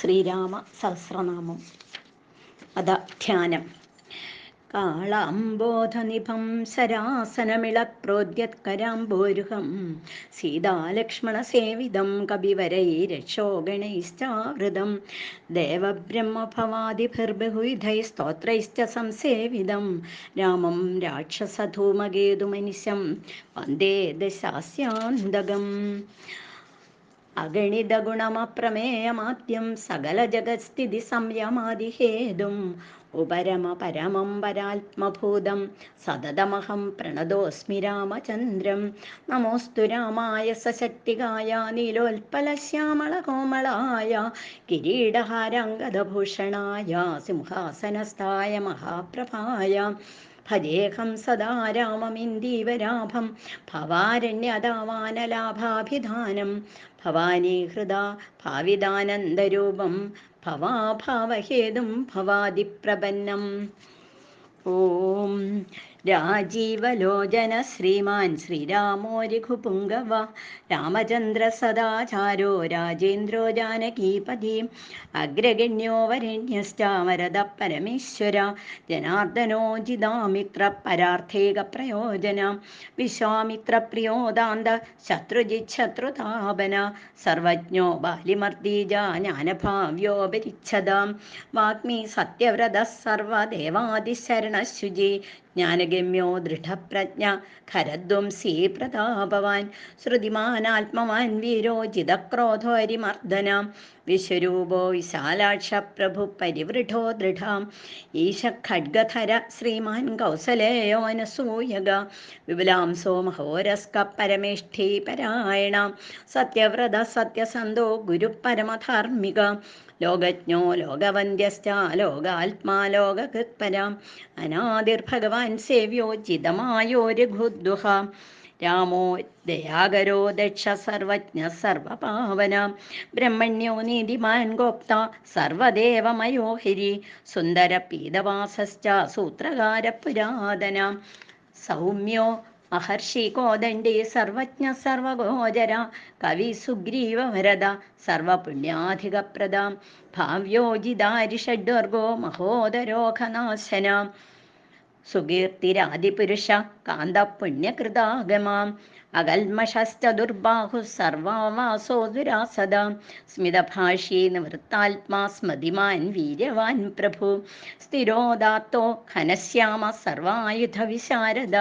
ശ്രീരാമ സഹസ്രനാമം. ധ്യാനം. കാളാംബോധനിഭം ശരാസനമിളക്രോദ്യത്കരാംബോരുഹം സീതാലക്ഷ്മണസേവിതം കവിവരൈരക്ഷോഗണൈശ്ചാവൃതം ദേവബ്രഹ്മഭവാദിഭിർബഹുവിധൈസ്തോത്രൈശ്ച സംസേവിതം രാമം രാക്ഷസധൂമകേതുമനിശം വന്ദേ ദശാസ്യാന്തകം. അഗണിതഗുണമപ്രമേയമാദ്യം സകലജഗത്സ്ഥിതി സംയമാദിഹേതും ഉപരമപരമം പരാത്മഭൂതം സതതമഹം പ്രണതോസ്മി രാമചന്ദ്രം. നമോസ്തു രാമായ സശക്തികായ നീലോൽപലശ്യാമളകോമളായ കിരീടഹാരാംഗദഭൂഷണായ സിംഹാസനസ്ഥായ മഹാപ്രഭായ. ഭജേഹം സദാ രാമമിന്ദീവരാഭം ഭവാരണ്യതാവാനലാഭാഭിധാനം. ഭവാനീഹൃദാ ഭാവിദാനന്ദരൂപം ഭവാഭാവഹേതും ഭവാദിപ്രപന്നം. ഓം രാജീവലോചന ശ്രീമാൻ ശ്രീരാമോ രഘുപുംഗവ രാമചന്ദ്ര സദാചാരോ രാജേന്ദ്രോ ജാനകീപതി അഗ്രഗണ്യോ വരണ്യശ്ചാമരത പരമേശ്വര ജനാർദ്ദനോ ജിതാമിത്ര പരാർത്ഥേക പ്രയോജന വിശ്വാമിത്രപ്രിയോദാന്ത ശത്രുജിച്ഛത്രുതാപന സർവജ്ഞോ ബാലിമർദ്ദീജ ജ്ഞാനഭാവ്യോപരിച്ഛദ വാഗ്മി സത്യവ്രത സർവദേവാദിശരണശുചി ജ്ഞാനഗമ്യോ ദൃഢപ്രജ്ഞ ഖരധ്വംസീ പ്രതാപവാൻ ശ്രുതിമാനാത്മവാൻ വീരോ ജിതക്രോധോ ഹരിമർദ്ദന വിശ്വരൂപോ വിശാലാക്ഷ പ്രഭു പരിവൃഢോ ദൃഢാം ഈശ ഖഡ്ഗധര ശ്രീമാൻ കൗസലേയോനസൂയക വിപുലാംസോ മഹോരസ്ക പരമേഷ്ഠീ പരായണ സത്യവ്രത സത്യസന്ധോ ഗുരുപരമധാർമ്മിക ലോകജ്ഞോ ലോകവന്ദ്യശ്ച ലോകാത്മാ ലോകകൃത്പരാം അനാദിർഭഗവാൻ സേവ്യോ ജിതമായോ രഘുദ്ദുഹ രാമോ ദയാകരോ ദക്ഷ സർവജ്ഞ സർവപാവന ബ്രഹ്മണ്യോ നീതിമാൻ ഗോപ്ത സർവദേവമയോ ഹരി സുന്ദര പീതവാസശ്ച സൂത്രകാര പുരാതന സൗമ്യോ മഹർഷി കോദണ്ഡി സർവജ്ഞ സർവഗോചര കവി സുഗ്രീവ വരദ സർവപുണ്യാധികപ്രദ ഭാവ്യോജിതാരിഷഡ്വർഗോ മഹോദരോഘനാശന സുകീർത്തിരാദിപുരുഷ കാന്തപുണ്യകൃതാഗമാം അകൽമഷശ്ചതുർബാഹു സർവാവാസോ ദുരാസദ സ്മിതഭാഷീ നിവൃത്താത്മാ സ്മതിമാൻ വീര്യവാൻ പ്രഭു സ്ഥിരോദാത്തോ ഘനശ്യാമ സർവായുധ വിശാരദ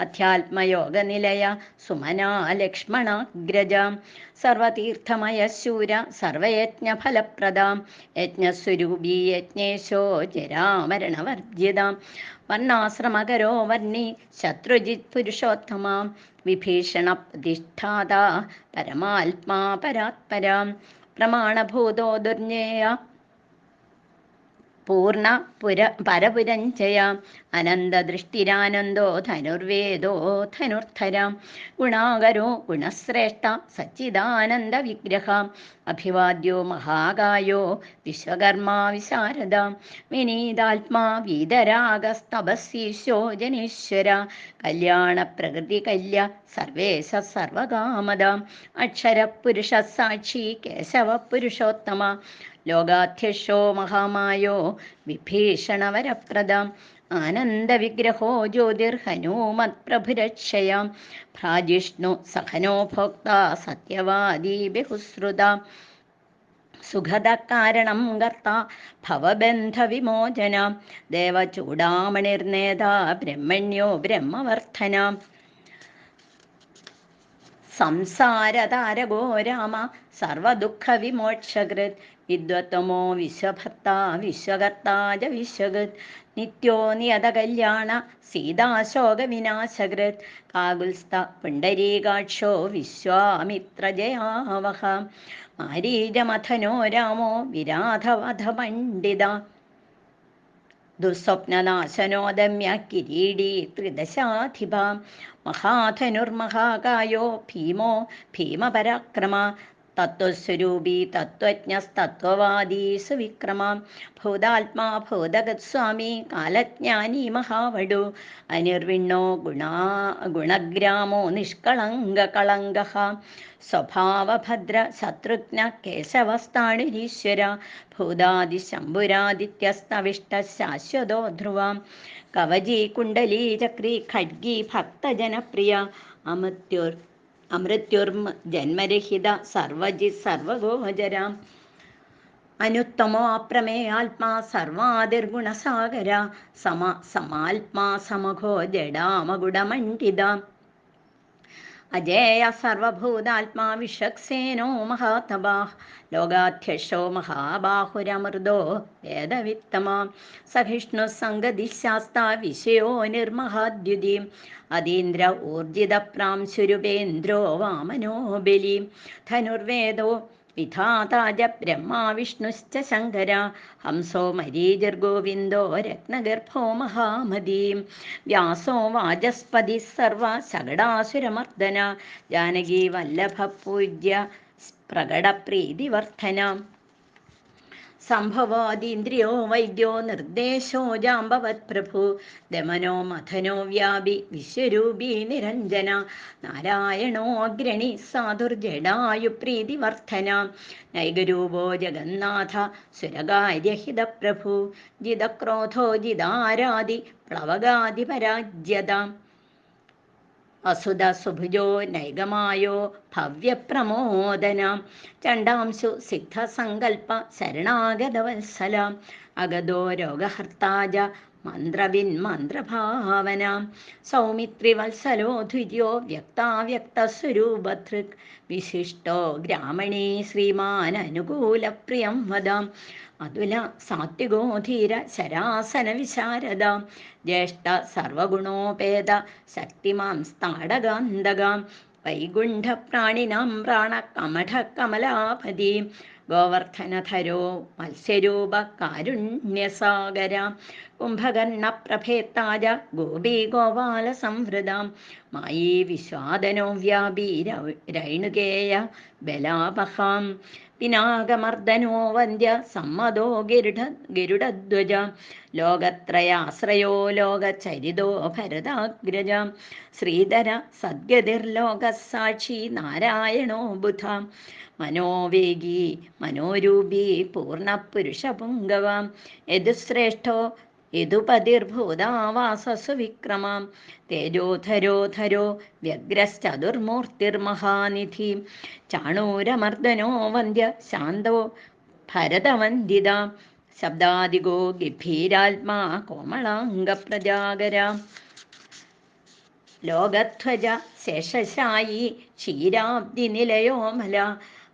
അധ്യാത്മയോഗനിലയ സുമനാ ലക്ഷ്മണാഗ്രജ സർവതീർത്ഥമയ ശൂര സർവയജ്ഞഫലപ്രദ യജ്ഞസ്വരൂപീ യജ്ഞേശോ ജരാമരണവർജിത വർണ്ണാശ്രമകരോ വർണ്ണി ശത്രുജിത് പുരുഷോത്തമ വിഭീഷണ പ്രതിഷ്ഠാത പരമാത്മാ പരാത്പര പ്രമാണഭൂതോ ദുർജ്ഞേയ പൂർണ്ണ പരപുരഞ്ജയ അനന്തദൃഷ്ടിരാനന്ദോ ധനുർവേദോ ധനുർധര ഗുണാകരോ ഗുണശ്രേഷ്ഠ സച്ചിദാനന്ദ വിഗ്രഹ അഭിവാദ്യോ മഹാകായോ വിശ്വകർമാ വിശാരദ വിനീതാത്മാ വീതരാഗസ്തപസ്യീശോ ജനീശ്വര കല്യാണ പ്രകൃതി കല്യ സർവേശ സർവകാമദ അക്ഷരപുരുഷ സാക്ഷി കേശവ പുരുഷോത്തമ ലോകാധ്യക്ഷോ മഹാമായോ വിഭീഷണവരപ്രദ ആനന്ദവിഗ്രഹോ ജ്യോതിർഹനൂമത് പ്രഭുരക്ഷയ ഭ്രാജിഷ്ണു സഹനോ ഭോക്ത സത്യവാദീ ബഹുശ്രുത സുഖദകാരണം കർത്ത ഭവബന്ധവിമോചന ദേവചൂടാമണിർനേത ബ്രഹ്മണ്യോ ബ്രഹ്മവർദ്ധന സംസാരതാരകോ രാമ സർവദുഃഖവിമോക്ഷകൃത് വിദ്വത്തമോ വിശ്വഭർത്ത വിശ്വകർത്താജ വിശ്വകൃത് നിത്യോ നിയതകല്യാണ സീതാശോകവിനാശകൃത് കാകുൽസ്ഥ പുണ്ടരീകാക്ഷോ വിശ്വാമിത്രജയാവഹ മാരീജമഥനോ രാമോ വിരാധവധ പണ്ഡിത ദുസ്വപ്നനാശനോദമ്യ കിരീടീ ത്രിദശാധിപ മഹാധനുർമഹാകായോ ഭീമോ ഭീമപരാക്രമ തത്വസ്വരൂപി തത്വജ്ഞസ്തത്വവാദീ സുവിക്രമാം ഭൂതാത്മാ ഭൂതഗത്സ്വാമി കാലജ്ഞാനി മഹാവടു അനിർവിണ്ണോ ഗുണഗ്രാമോ നിഷ്കളങ്കകളങ്കഃ സ്വഭാവഭദ്ര ശത്രുഘ്ന കേശവസ്ഥാണുരീശ്വര ഭൂതാദിശംഭുരാദിത്യസ്തവിഷ്ട ശാശ്വതോ ധ്രുവാം കവചീ കുണ്ടലീ ചക്രീ ഖഡ്ഗീ ഭക്തജനപ്രിയ അമൃത്യുർജന്മരഹിത സർവജിത് സർവഗോചരാം അനുത്തമോ അപ്രമേയാത്മാ സർവാതിർഗുണസാഗര സമാത്മാ സമഘോ ജഡാമഗുഡമണ്ഡിത അജേയ സർവഭൂതാത്മാ വിഷക്സേനോ മഹാതപാഃ ലോകാധ്യക്ഷോ മഹാബാഹുരമൃതോ വേദവിത്തമാ സഹിഷ്ണു സംഗതിശാസ്താ വിഷയോ നിർമഹാദ്യുതി അതീന്ദ്ര ഊർജിതപ്രാംശുരുപേന്ദ്രോ വാമനോ ബലി ധനുർവേദോ വിധാതാജ ബ്രഹ്മാ വിഷ്ണുശ്ച ശങ്കര ഹംസോ മരീചിർഗോവിന്ദോ രത്നഗർഭോ മഹാമതീം വ്യാസോ വാചസ്പതി സർവ ശകടാസുരമർദ്ദന ജാനകീ വല്ലഭ പൂജ്യ പ്രകടപ്രീതിവർദ്ധന സംഭവാദീന്ദ്രിയോ വൈദ്യോ നിർദ്ദേശോ ജാമ്പവത് പ്രഭു ദമനോ മഥനോ വ്യാപി വിശ്വരൂപീ നിരഞ്ജന നാരായണോ അഗ്രണി സാധുർജഡായുപ്രീതിവർദ്ധന നൈകരൂപോ ജഗന്നാഥ സുരകാര്യഹിത പ്രഭു ജിതക്രോധോ ജിതാരാദി പ്ലവകാദിപരാജ്യത അസുത സുഭുജോ നൈഗമായോ ഭവ്യപ്രമോദന ചണ്ടാംശു സിദ്ധസങ്കൽപ്പ ശരണാഗതവത്സല അഗതോ രോഗഹർത്താജ മന്ത്രഭാവന സൗമിത്രിവത്സലോ ധുര്യോ വ്യക്താവ്യക്തസ്വരൂപധൃക് വിശിഷ്ടോ ഗ്രാമണീ ശ്രീമാൻ അനുകൂലപ്രിയം വദാം അതുല സാത്വികോ ധീര ശരാസന വിശാരദ ജ്യേഷ്ഠ സർവഗുണോപേത ശക്തിമാം സ്താടകാന്തകാം വൈകുണ്ഠപ്രാണിനാം പ്രാണകമഠകമലാപതി ഗോവർദ്ധനധരോ മത്സ്യരൂപ കാരുണ്യസാഗര കുംഭകർണപ്രഭേത്താജ ഗോപീ ഗോപാല സംവൃതാം മായീ വിശ്വാദനോ വ്യാപീ രൈണുകേയ ബലാപഹാം പിനാകമർദ്ദനോ വന്ദ്യ സമ്മതോ ഗരുഡധ്വജ ലോകത്രയാശ്രയോ ലോകചരിതോ ഭരതാഗ്രജ ശ്രീധര സദ്ഗതിർലോകസാക്ഷി നാരായണോ ബുധ മനോവേഗീ മനോരൂപീ പൂർണ്ണപുരുഷപുങ്കവാം യദുശ്രേഷ്ഠോ യദുപതിർഭൂതാവാസസു വിക്രമാം തേജോധരോ വ്യഗ്രശ്ചതുർമൂർത്തിർമഹാനിധി ചാണൂരമർദ്ദനോ വന്ദ്യ ശാന്തോ ഭരതവന്ദിത ശബ്ദാദിഗോ ഗംഭീരാത്മാ കോമളാംഗപ്രജാകര ലോകധ്വജ ശേഷശായി ക്ഷീരാബ്ദിനിലയോമല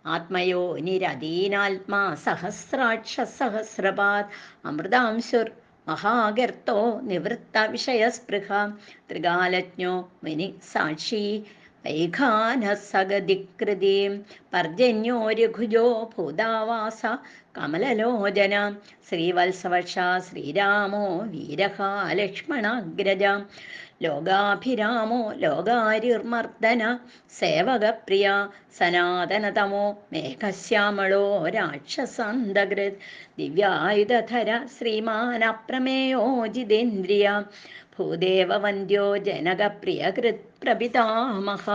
ആത്മയോ നിരദീനാത്മാ സഹസ്രാക്ഷ സഹസ്രപാത് അമൃതാംശുർ മഹാഗർത്തോ നിവൃത്ത വിഷയസ്പൃഹ ത്രികാലജ്ഞോ മുനി സാക്ഷി വൈഖാനസഗതികൃതി പർജന്യോ രഘുജോ ഭൂതാവാസ കമലലോചന ശ്രീവത്സവക്ഷ ശ്രീരാമോ വീരഃ ലക്ഷ്മണാഗ്രജ ലോകാഭിരാമോ ലോകാരിർമർദ്ദന സേവകപ്രിയ സനാതനതമോ മേഘശ്യാമളോ രാക്ഷസാന്തകൃത് ദിവ്യായുധര ശ്രീമാനപ്രമേയോ ജിതേന്ദ്രിയ ഭൂദേവവന്ദ്യോ ജനകപ്രിയകൃത് പ്രപിതാമഹ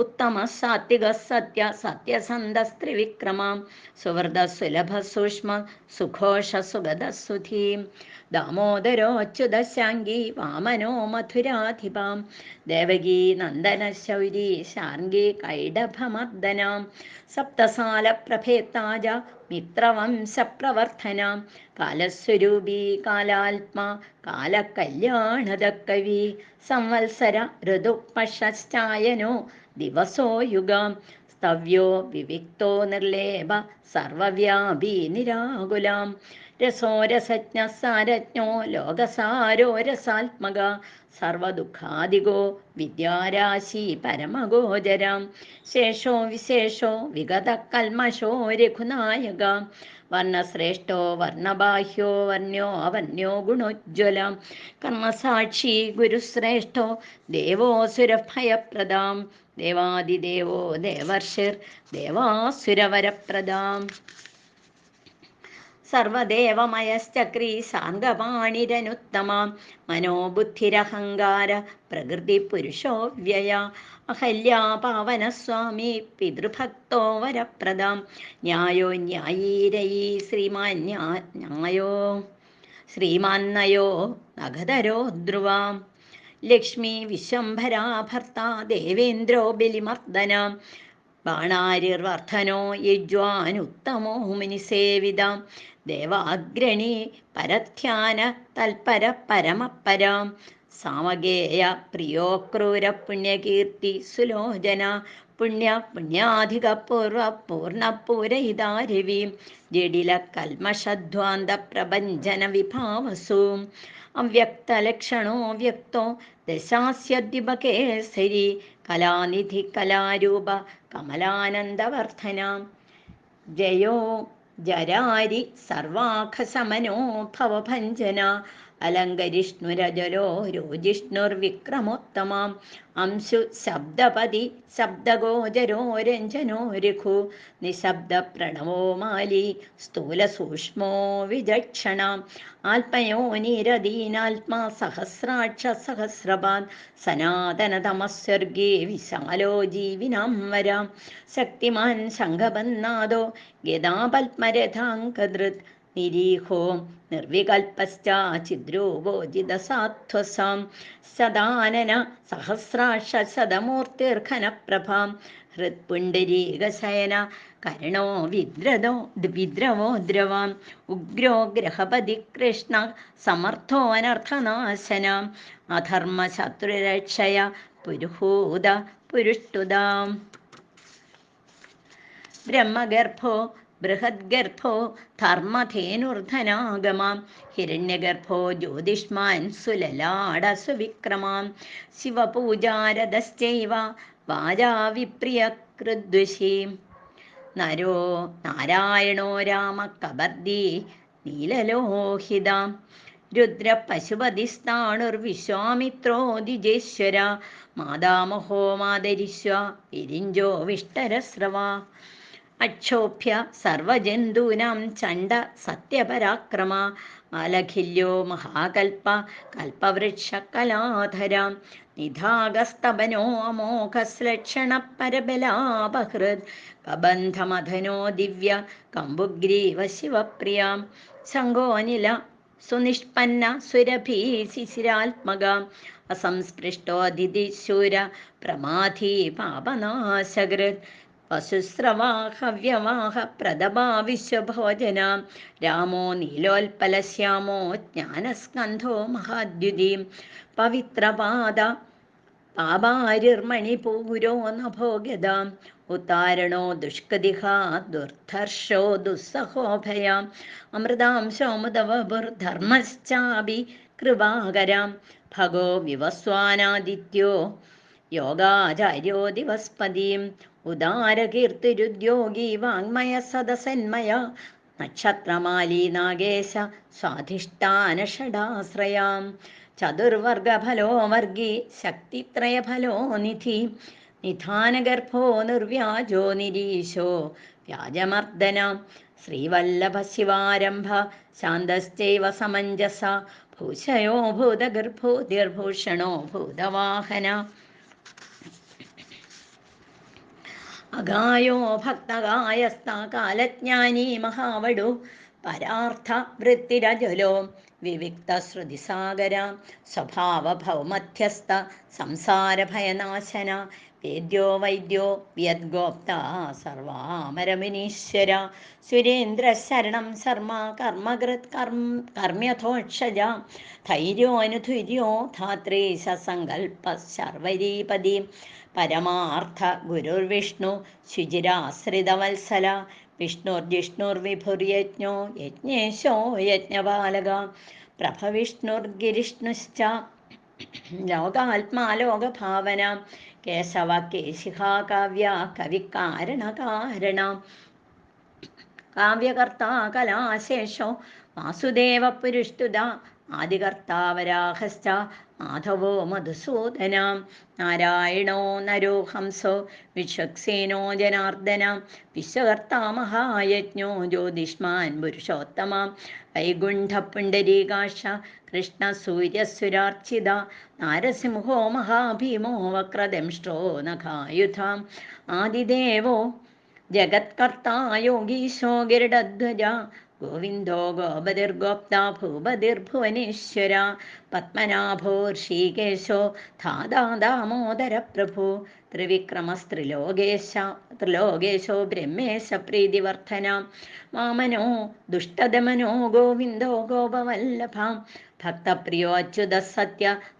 ഉത്തമ സാത്വിക സത്യ സത്യസന്ധസ്ത്രിവിക്രമാം സുഹൃദ സുലഭ സൂക്ഷ്മ സുഘോഷ സുഗതസുധീം ദാമോദരോച്യുതശാംഗീ വാമനോ മഥുരാധിപാം ദേവകീ നന്ദന ശൗരീ ശാർംഗീ കൈഡഭമർദ്ദനാം സപ്തസാലപ്രഭേത്താജ മിത്രവംശപ്രവർത്തനാം കാലസ്വരൂപീ കാലാത്മാ കാലകല്യാണദക്കവി സംവത്സര ഋതുപശ്ചായനോ ദിവസോ യുഗാം സ്തവ്യോ വിവിക്തോ നിർലേപ സർവവ്യാപീ നിരാകുലാം രസോ രസജ്ഞ സാരജ്ഞോ ലോകസാരോ രസാത്മക സർവദുഃഖാദിഗോ വിദ്യാരാശി പരമഗോചരാം ശേഷോ വിശേഷോ വിഗത കൽമഷോ രഘുനായക വർണ്ണശ്രേഷ്ഠോ വർണ്ണബാഹ്യോ വർണ്ണ്യോ അവന്യോ ഗുണോജ്വലം കർമ്മസാക്ഷി ഗുരുശ്രേഷ്ഠോ ദേവോസുരഭയപ്രദാം ദേവാദിദേവോ ദേവർഷിർ ദേവാസുരവരപ്രദാം സർവദേവമയശ്ചക്രീ സാംഗപാണിരനുത്തമാം മനോബുദ്ധിരഹങ്കാര പ്രകൃതി പുരുഷോ വ്യയ അഹല്യാ പാവനസ്വാമി പിതൃഭക്തോ വരപ്രദാം ന്യായോ ന്യായീരയീ ശ്രീമാൻ ന്യായോ ശ്രീമാന്നയോ നഖധരോ ധ്രുവാം ലക്ഷ്മി വിശ്വംഭരാ ഭർത്താ ദേവേന്ദ്രോ ബലിമർദ്ദന ബാണാരിർവർദ്ധനോ യജ്വാനുത്തമോ മുനിസേവിതാം ദേവാഗ്രണി പരധ്യാന തൽപര പരമപരാം സാമഗേയ പ്രിയോ ക്രൂര പുണ്യകീർത്തി സുലോചന പുണ്യാധിക പൂർണ്ണപൂരഹിതാരവീം ജഡില കൽമഷധ്വാന്ത പ്രപഞ്ചന വിഭാവസു അവ്യക്തലക്ഷണോ വ്യക്തോ ദശാസ്യദ്വിപകേസരി കലാനിധി കലാരൂപ കമലാനന്ദവർദ്ധന ജയോ ജരാരി സർവാഖസമനോ ഭവഭഞ്ജന അലങ്കരിഷ്ണുരജലോ രോജിഷ്ണുർവിക്രമോത്തമാം അംശു ശബ്ദപതി ശബ്ദഗോചരോ രഞ്ജനോ രഘു നിശബ്ദ പ്രണവോ മാലി സ്ഥൂല സൂക്ഷ്മോ വിചക്ഷണ ആത്മയോ നിരദീനാത്മാ സഹസ്രാക്ഷ സഹസ്രപാൻ സനാതനതമസ്വർഗേ വിശാലോ ജീവിനാം വരാം ശക്തിമാൻ ശംഖബന്നാദോ ഗദാപത്മരഥാങ്കൃത് നിരീഹോ നിർവികൽപശ്ചിദ്രൂപോജിതസാധ്വസാം സദാനന സഹസ്രാക്ഷ ശതമൂർത്തിർഘനപ്രഭാം ഹൃത്പുണ്ഡരീകശയന കരുണോ വിദ്രവോ ദ്രവാം ഉഗ്രോ ഗ്രഹപതി കൃഷ്ണ സമർത്ഥോ അനർത്ഥനാശന അധർമ്മശത്രുരക്ഷയ പുരുഹൂത പുരുഷ്ടുതാം ബ്രഹ്മഗർഭോ ബൃഹദ്ഗർഭോ ധർമ്മധേനുർധനാഗമാം ഹിരണ്യഗർഭോ ജ്യോതിഷ്മാൻ സുലലാട സുവിക്രമാം ശിവപൂജാരതശ്ചൈവ വാചാവിപ്രിയകൃദ്വിഷീം നരോ നാരായണോ രാമ കബർദി നീലലോഹിതാം രുദ്ര പശുപതിസ്ഥാണുർവിശ്വാമിത്രോ ദ്വിജേശ്വര മാതാമഹോ മാതരിശ്വ വിരിഞ്ചോ വിഷ്ടരസ്രവ അക്ഷോഭ്യ സർവജന്തൂനാം ചണ്ഡ സത്യപരാക്രമ മാലഖില്യോ മഹാകൽപ കൽപവൃക്ഷ കലാധരാം നിധാഗസ്തപനോ അമോഘശ്ലക്ഷണ പരബലാപഹൃത് കബന്ധമധനോ ദിവ്യ കമ്പുഗ്രീവ ശിവപ്രിയാം ശങ്കോനില സുനിഷ്പന്ന സുരഭീ ശിശിരാത്മകാം അസംസ്പൃഷ്ടോതിഥിശൂര പ്രമാധീ പാപനാശകൃത് വസുസ്രവാഹവ്യവാഹ പ്രദഭാ വിശ്വഭോജനാം രാമോ നീലോൽപലശ്യാമോ ജ്ഞാനസ്കന്ധോ മഹാദ്യുതീം പവിത്രപാദ പാപാരിർമണിപൂരോ നഭോഗതാം ഉത്താരണോ ദുഷ്കദിഹ ദുർധർഷോ ദുസ്സഹോഭയാം അമൃതാംശോമുദവബുർധർമ്മശ്ചാപി കൃപാകരാം ഭഗോ വിവസ്വാനാദിത്യോ യോഗാചാര്യോ ദിവസ്പതിം ഉദാരകീർത്തിരുദ്യോഗി വാങ്മയ സദസന്മയ നക്ഷത്രമാലീ നാഗേശ സ്വാധിഷ്ഠാനഷടാശ്രയാം ചതുർവർഗഫലോ വർഗി ശക്തിത്രയഫലോ നിധി നിധാനഗർഭോ നിർവ്യാജോ നിരീശോ വ്യാജമർദ്ദന ശ്രീവല്ലഭ ശിവാരംഭ ശാന്തശ്ചൈവ സമഞ്ജസ ഭൂഷയോ ഭൂതഗർഭൂതിർഭൂഷണോ ഭൂതവാഹന അഗായോ ഭക്തകായസ്ത കാലജ്ഞാനി മഹാവടു പരാർത്ഥ വൃത്തിരജലോ വിവിക്തശ്രുതിസാഗര സ്വഭാവഭൗമധ്യസ്ഥ സംസാരഭയനാശന വേദ്യോ വൈദ്യോ വ്യദ്ഗോപ്ത സർവാമരമുനീശ്വര സുരേന്ദ്രശരണം ശർമ്മ കർമ്മകൃത് കർമ്മ്യഥോക്ഷജ ധൈര്യോനുധുര്യോ ധാത്രീ സങ്കൽപ്പ ശർവരീപതി പരമാർത്ഥ ഗുരുർവിഷ്ണു ശുചിരാശ്രിതവത്സല വിഷ്ണുർജിഷ്ണുർവിഭുർയജ്ഞോ യജ്ഞേശോ യജ്ഞപാലക പ്രഭവിഷ്ണുർഗിരിഷ്ണുശ്ച ലോകാത്മാ ലോകഭാവന കേശവ കേശിഹാ കാവ്യ കവികാരണകാരണ കാവ്യകർത്താ കലാശേഷോ വാസുദേവപുരുഷ്ടുത ആദികർത്താവരാഹശ്ച മാധവോ മധുസൂദന നാരായണോ നരോ ഹംസോ വിശ്വക്സേനോ ജനാർദ്ദന വിശ്വകർത്താ മഹായജ്ഞോ ജ്യോതിഷ്മാൻ പുരുഷോത്തമ വൈകുണ്ഠപുണ്ഡരീകാക്ഷ കൃഷ്ണസൂര്യസുരാർച്ചിത നാരസിംഹോ മഹാഭീമോ വക്രദംഷ്ട്രോ നഖായുധ ആദിദേവോ ജഗത്കർത്താ യോഗീശോ ഗരുഡധ്വജ ഗോവിന്ദോ ഗോപതിർഗോപ്ത ഭൂപതിർഭുവനേശ്വര പത്മനാഭോ ഋഷികേശോ ധാതാ ദാമോദര പ്രഭു ത്രിലോകേശോ ബ്രഹ്മേശ പ്രീതിവർദ്ധന വാമനോ ദുഷ്ടദമനോ ഗോവിന്ദോ ഗോപവല്ലഭ ഭക്തപ്രിയോ അച്യുത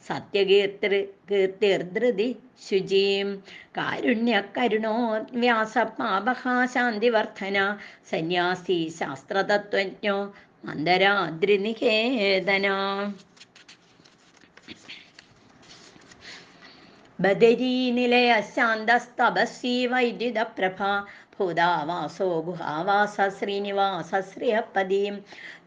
സത്യകീർത്തിർധൃതി ശുചീം കാരുണ്യകരുണോ വ്യാസപാപഹാശാന്തിവർദ്ധന സന്യാസി ശാസ്ത്രതത്വജ്ഞോ മന്ദരാദ്രിനികേതന ബദരീനിലയ ശാന്തസ്തപസ്വീ വൈദ്യുതപ്രഭ ഭൂതാവാസോ ഗുഹാവാസ ശ്രീനിവാസ ശ്രിയപദീം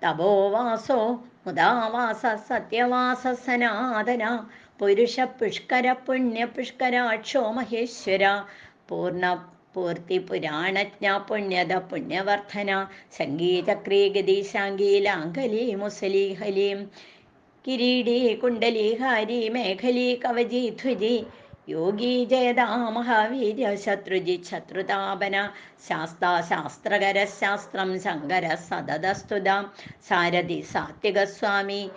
തപോവാസോ മുദാവാസ സത്യവാസ സനാതന പുരുഷ പുഷ്കര പുണ്യ പുഷ്കരാക്ഷോ മഹേശ്വര പൂർത്തി പുരാണജ്ഞ പുണ്യത പുണ്യവർദ്ധന സംഗീതക്രീ ഗതീശാംഗീലാംഗലീ മുസലീഹലീം കിരീടീ കുണ്ടലീഹാരി മേഖലീ കവചീ ധ്വജി യോഗീ ജയദാ മഹാവീര്യ ശത്രുജി ശത്രുതാപന ശാസ്ത്രകര ശാസ്ത്രം ശങ്കര സദതസ്തുത സാരഥി സാത്വികസ്വാമി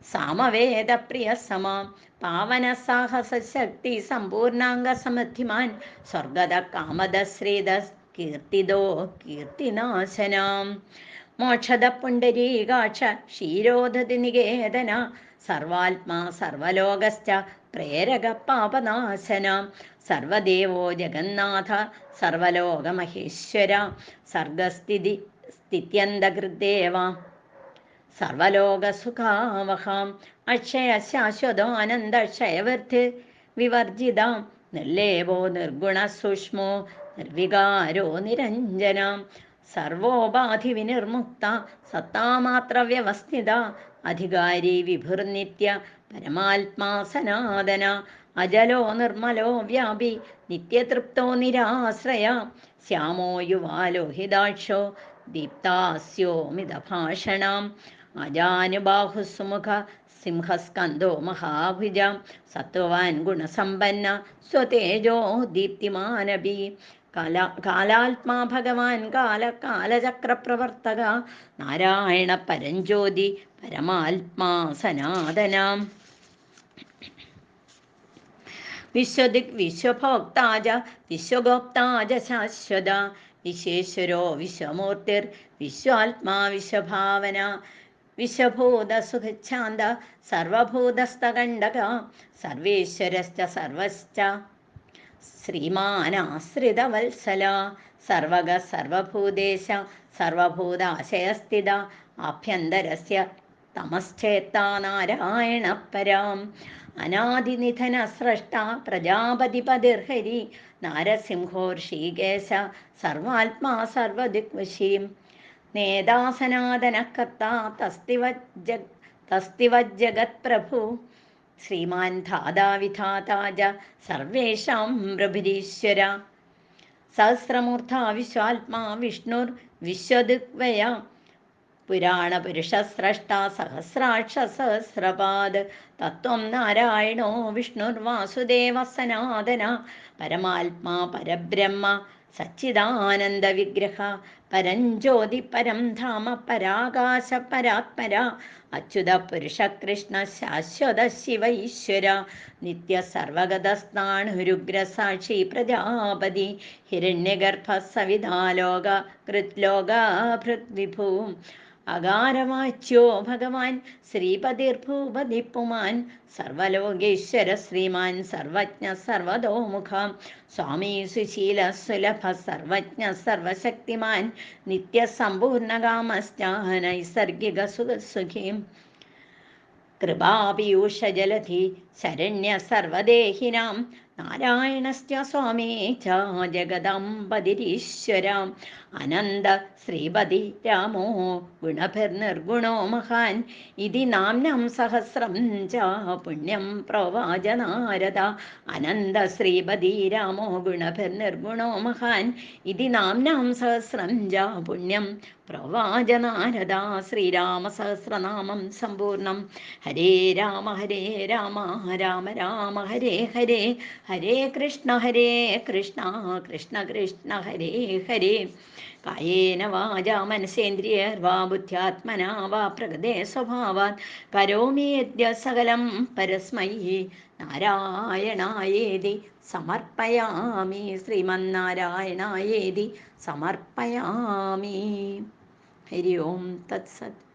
സാമവേദപ്രിയ സമ പാവന സാഹസ ശക്തി സമ്പൂർണാംഗ സമൃദ്ധിമാൻ സ്വർഗത കാമദ ശ്രീത കീർത്തിദോ കീർത്തിനാശനാം മോക്ഷദ പുണ്ഡരീകാക്ഷ ക്ഷീരോധതി നികേതന സർവാത്മാ സർവലോകശ്ച പ്രേരക പാപനാശന സർവദേവോ ജഗന്നാഥ സർവലോകമഹേശ്വര സർഗസ്ഥിതി സ്ഥിത്യന്തകൃദേവ സർവലോകസുഖാവഹാം അക്ഷയ ശാശ്വതോനന്ദക്ഷയവൃദ്ധി വിവർജിത നിർലേപോ നിർഗുണ സൂക്ഷ്മോ നിർവികാരോ നിരഞ്ജന സർവോപാധി വിനിർമുക്ത സത്താമാത്ര വ്യവസ്ഥിത അധികാരി വിഭുർനിത്യ പരമാത്മാ സനാതന അജലോ നിർമ്മലോ വ്യാപി നിത്യതൃപ്തോ നിരാശ്രയ ശ്യാമോ യുവാലോഹിതാക്ഷോ ദീപ്താസ്യോ മിതഭാഷണം അജാനുബാഹുസുമുഖ സിംഹസ്കന്ധോ മഹാഭുജ സത്വവാൻ ഗുണസമ്പന്ന സ്വതേജോ ദീപ്തിമാനഭി കാലാത്മാ ഭഗവാൻ കാലചക്രപ്രവർത്തക നാരായണ പരഞ്ജ്യോതി പരമാത്മാ സനാതന വിശ്വദിക് വിശ്വഭോക്താജ വിശ്വഗോപ്താജ ശാശ്വത വിശ്വേശ്വരോ വിശ്വമൂർത്തിർ വിശ്വാത്മാ വിശ്വഭാവന വിശ്വഭൂതസുഖച്ഛാന്ത സർവഭൂതസ്ഥകണ്ഡക സർവേശ്വരശ്ച സർവശ്ച ശ്രീമാനാശ്രിതവത്സല സർവഗ സർവഭൂതേശ സർവഭൂതാശയസ്ഥിത ആഭ്യന്തരസ്യ തമശ്ചേത്താ നാരായണ പരാം അനാദിനിധന സ്രഷ്ട പ്രജാപതിപതിർഹരി നാരസിംഹോ ഋഷികേശ സർവാത്മാ സർവദിക്വശീം നേതാസനാതനകർത്ത തസ്തിവജ്ജഗത്പ്രഭു ശ്രീമാൻ ധാതാവിധാതാജ സർവേഷാം പ്രഭുരീശ്വര സഹസ്രമൂർധ വിശ്വാത്മാ വിഷ്ണുർ വിശ്വദിഗ്വയ പുരാണപുരുഷസ്രഷ്ട സഹസ്രാക്ഷ സഹസ്രപാദ് തത്വം നാരായണോ വിഷ്ണുർവാസുദേവ സനാതന പരമാത്മാ പരബ്രഹ്മ സച്ചിദാനന്ദ വിഗ്രഹ പരഞ്ജ്യോതി പരം ധാമ പരാകാശ പരാത്മര അച്യുത പുരുഷ കൃഷ്ണ ശാശ്വത ശിവ ഈശ്വര നിത്യ സർവഗതസ്ഥാണുരുഗ്ര സാക്ഷി പ്രജാപതി ഹിരണ്യഗർഭ സവിതാലോക കൃത്ലോക ഭൃദ്വിഭൂ അകാരവാച്യോ ഭഗവാൻ ശ്രീപതിർഭൂപതി പുമാൻ സർവലോകേശ്വര ശ്രീമാൻ സർവജ്ഞ സർവതോമുഖ സ്വാമി സുശീല സുലഭ സർവജ്ഞ സർവശക്തിമാൻ നിത്യസമ്പൂർണകാമശ്ച നൈസർഗിക സുഖസുഖീം കൃപാപീയൂഷജലധി ശരണ്യ സർവദേഹിനാം നാരായണസ്യ സ്വാമീ ച ജഗദംബതിരീശ്വരാം അനന്ത ശ്രീപതി രാമോ ഗുണഭിർനിർഗുണോ മഹാൻ ഇതി നാംനം സഹസ്രം ച പുണ്യം പ്രവാച നാരദ അനന്ത ശ്രീപതി രാമോ ഗുണഭിർനിർഗുണോ മഹാൻ ഇതി നാംനാം സഹസ്രം ച പുണ്യം പ്രവാച നാരദ. ശ്രീരാമസഹസ്രനാമം സമ്പൂർണം. ഹരേ രാമ രാമ രാമ ഹരേ ഹരേ, ഹരേ കൃഷ്ണ കൃഷ്ണ കൃഷ്ണ ഹരേ ഹരേ. കായേന വാചാ മനസേന്ദ്രിയർവാ ബുദ്ധ്യാത്മനാ വാ പ്രകൃതേ സ്വഭാവാത് കരോമി യദ്യ സകലം പരസ്മൈ നാരായണായേതി സമർപ്പയാമി. ശ്രീമന്നാരായണായേതി സമർപ്പയാമി. ഹരി ഓം തത്സത്.